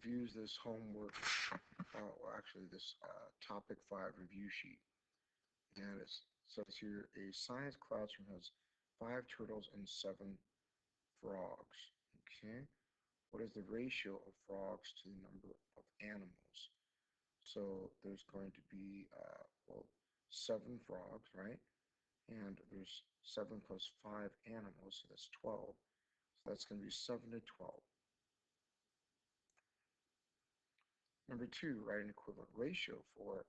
reviews this homework, or actually this topic 5 review sheet. And it says here, a science classroom has 5 turtles and 7 frogs. Okay, what is the ratio of frogs to the number of animals? So there's going to be, 7 frogs, right? And there's 7 plus 5 animals, so that's 12. So that's going to be 7 to 12. Number 2, write an equivalent ratio for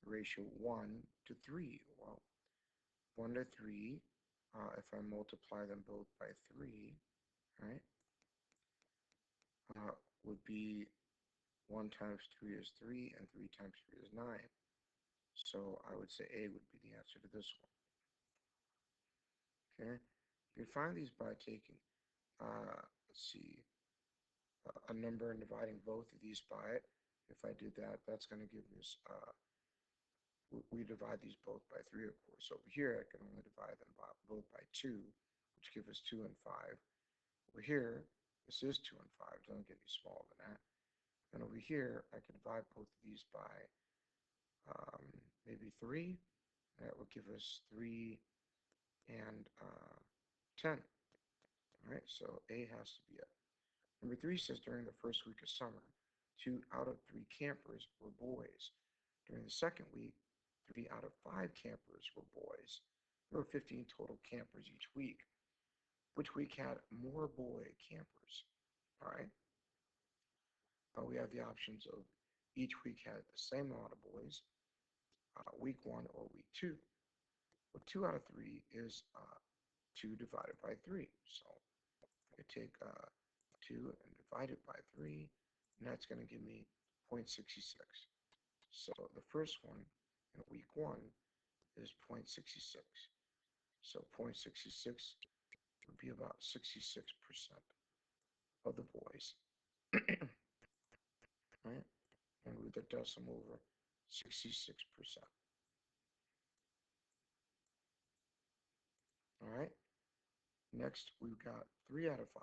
the ratio 1 to 3. Well, 1 to 3, if I multiply them both by 3, right, would be 1 times 3 is 3, and 3 times 3 is 9. So I would say A would be the answer to this one. Okay, you can find these by taking, let's see, a number and dividing both of these by it. If I did that, that's going to give us, we divide these both by 3, of course. Over here, I can only divide them both by 2, which gives us 2 and 5. Over here, this is 2 and 5. It doesn't get any smaller than that. And over here, I can divide both of these by maybe 3. That would give us 3 and 10. All right, so A has to be it. Number 3 says during the first week of summer, 2 out of 3 campers were boys. During the second week, 3 out of 5 campers were boys. There were 15 total campers each week. Which week had more boy campers? All right. We have the options of each week had the same amount of boys, week 1 or week 2. Well, 2 out of 3 is 2 divided by 3. So I take 2 and divide it by 3, and that's going to give me 0.66. So the first one in week 1 is 0.66. So 0.66 would be about 66% of the boys. Right? And with the decimal over 66%. All right. Next, we've got 3 out of 5.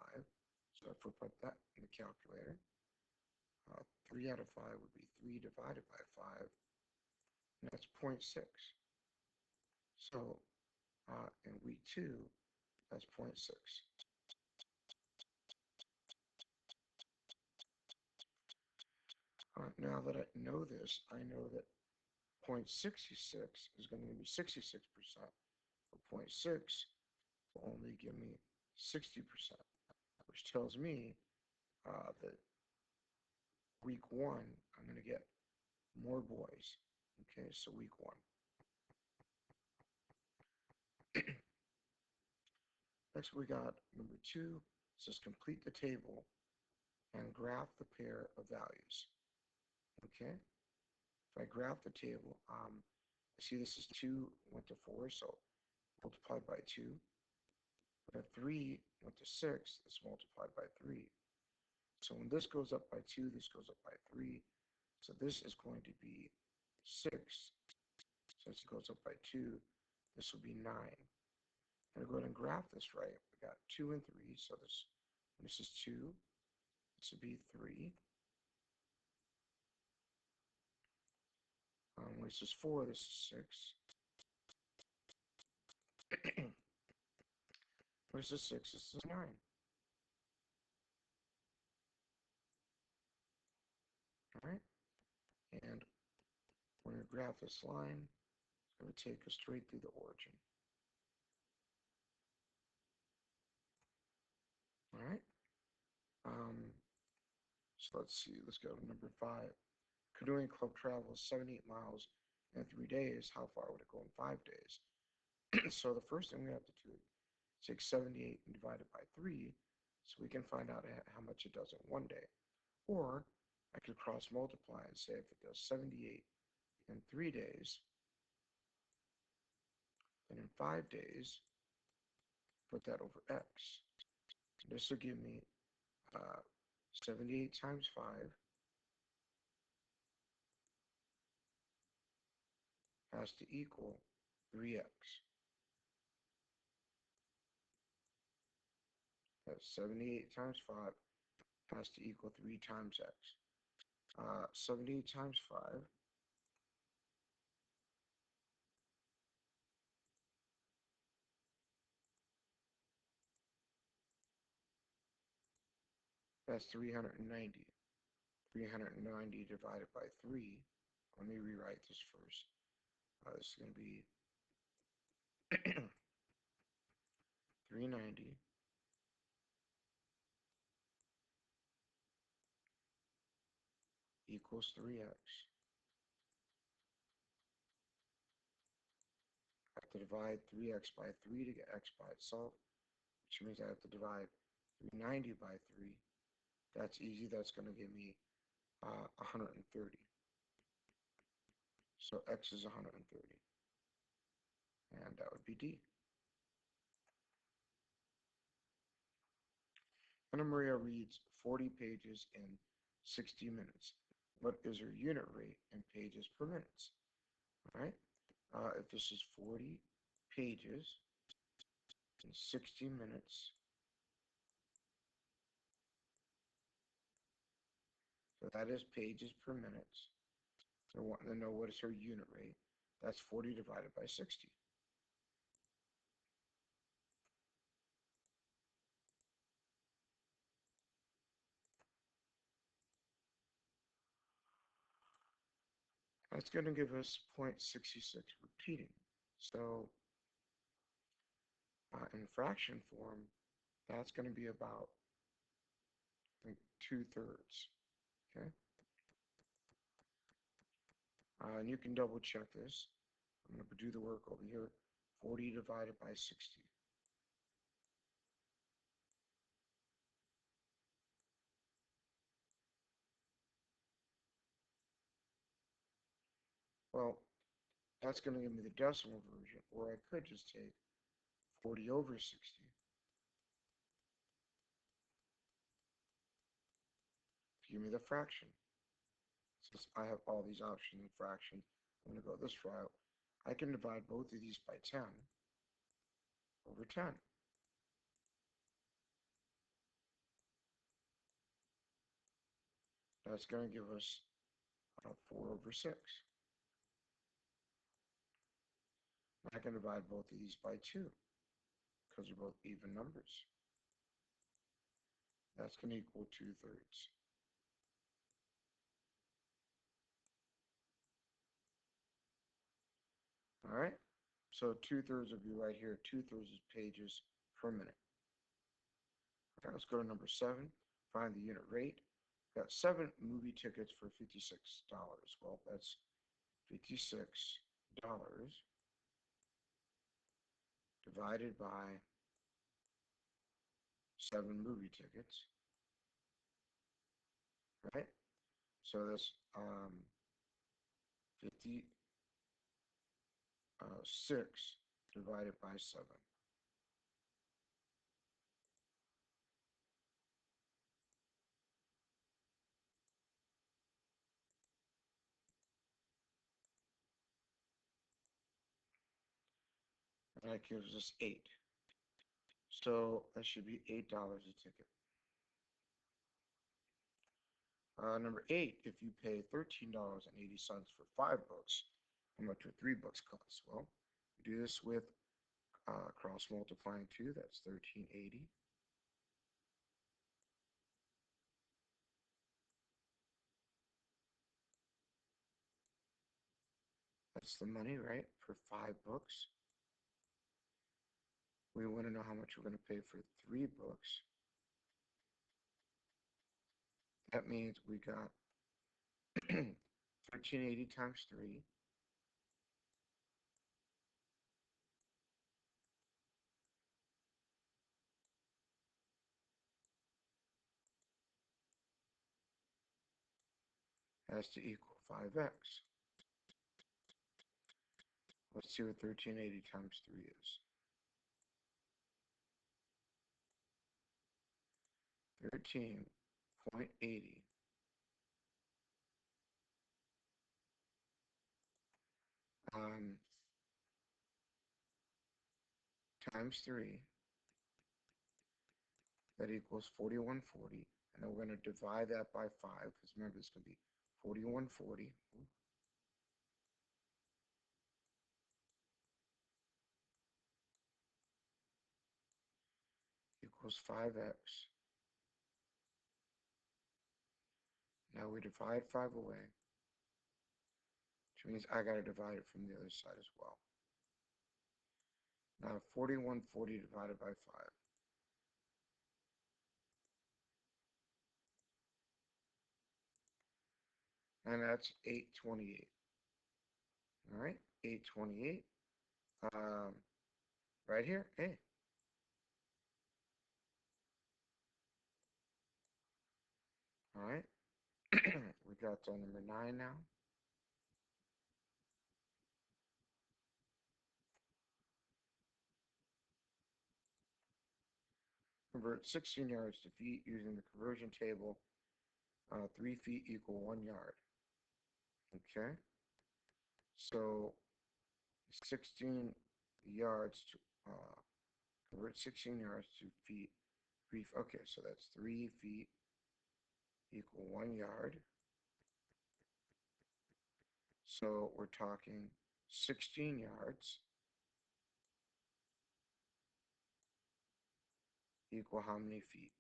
So if we put that in the calculator, 3 out of 5 would be 3 divided by 5, and that's 0.6. So in week 2, that's 0.6. Now that I know this, I know that 0.66 is going to be 66%. But 0.6 will only give me 60%, which tells me that week 1, I'm going to get more boys. Okay, so week 1. Next, we got number 2. It says complete the table and graph the pair of values. Okay, if I graph the table, I see this is 2 went to 4, so multiplied by 2. But if 3 went to 6, it's multiplied by 3. So when this goes up by 2, this goes up by 3. So this is going to be 6. Since it goes up by 2, this will be 9. I'm going to go ahead and graph this right. We got 2 and 3, so this is 2. This would be 3. This is 4, this is 6. This is 6, this is 9. Alright? And when we graph this line, it's going to take us straight through the origin. Alright? So let's see, let's go to number 5. Canoeing club travels 78 miles in 3 days. How far would it go in 5 days? So the first thing we have to do is take 78 and divide it by 3, so we can find out how much it does in 1 day. Or I could cross multiply and say if it does 78 in 3 days, then in 5 days, put that over x. This will give me 78 times 5 has to equal 3x. That's 78 times 5 has to equal 3 times x. 78 times 5, that's 390. 390 divided by 3. Let me rewrite this first. This is going to be 390 equals 3x. I have to divide 3x by 3 to get x by itself, which means I have to divide 390 by 3. That's easy. That's going to give me 130. So x is 130. And that would be D. Anna Maria reads 40 pages in 60 minutes. What is her unit rate in pages per minute? All right. If this is 40 pages in 60 minutes, so that is pages per minute. They want to know what is her unit rate. That's 40 divided by 60. That's going to give us 0.66 repeating. So in fraction form, that's going to be about, I think, 2/3. Okay. And you can double check this. I'm going to do the work over here. 40 divided by 60. Well, that's going to give me the decimal version, or I could just take 40 over 60. To give me the fraction. Since I have all these options in fraction, I'm going to go this route. I can divide both of these by 10 over 10. That's going to give us 4 over 6. I can divide both of these by 2 because they're both even numbers. That's going to equal 2/3. All right. So 2/3 would be right here. 2/3 is pages per minute. Okay, let's go to number 7. Find the unit rate. Got 7 movie tickets for $56. Well, that's $56 divided by 7 movie tickets, right? So that's 56 divided by 7. And that gives us 8. So that should be $8 a ticket. Number 8, if you pay $13.80 for 5 books, how much would 3 books cost? Well, we do this with cross multiplying 2, that's 1380. That's the money, right, for 5 books. We want to know how much we're going to pay for 3 books. That means we got 1380 times 3. Has to equal 5x. Let's see what 1380 times 3 is. 13.80 times 3, that equals 4140. And then we're going to divide that by 5, because remember, it's going to be 4140 equals 5x. Now we divide 5 away, which means I got to divide it from the other side as well. Now 4140 divided by 5. And that's 828. All right, 828. Right here, hey. All right, we got number 9 now. Convert 16 yards to feet using the conversion table. 3 feet equal 1 yard. Okay, so 16 yards to convert 16 yards to feet. Okay, so that's 3 feet equal 1 yard. So we're talking 16 yards equal how many feet?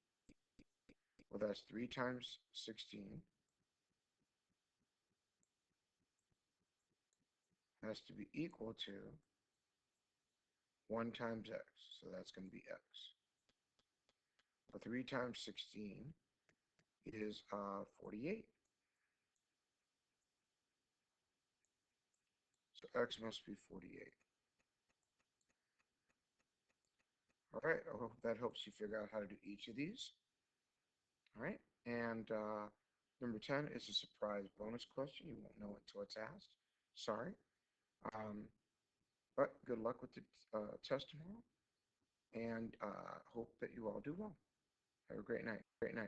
Well, that's 3 times 16 has to be equal to 1 times x. So that's going to be x. So 3 times 16 is 48. So x must be 48. All right, I hope that helps you figure out how to do each of these. All right, and number 10 is a surprise bonus question. You won't know until it's asked. Sorry. But good luck with the test tomorrow, and hope that you all do well. Have a great night. Great night.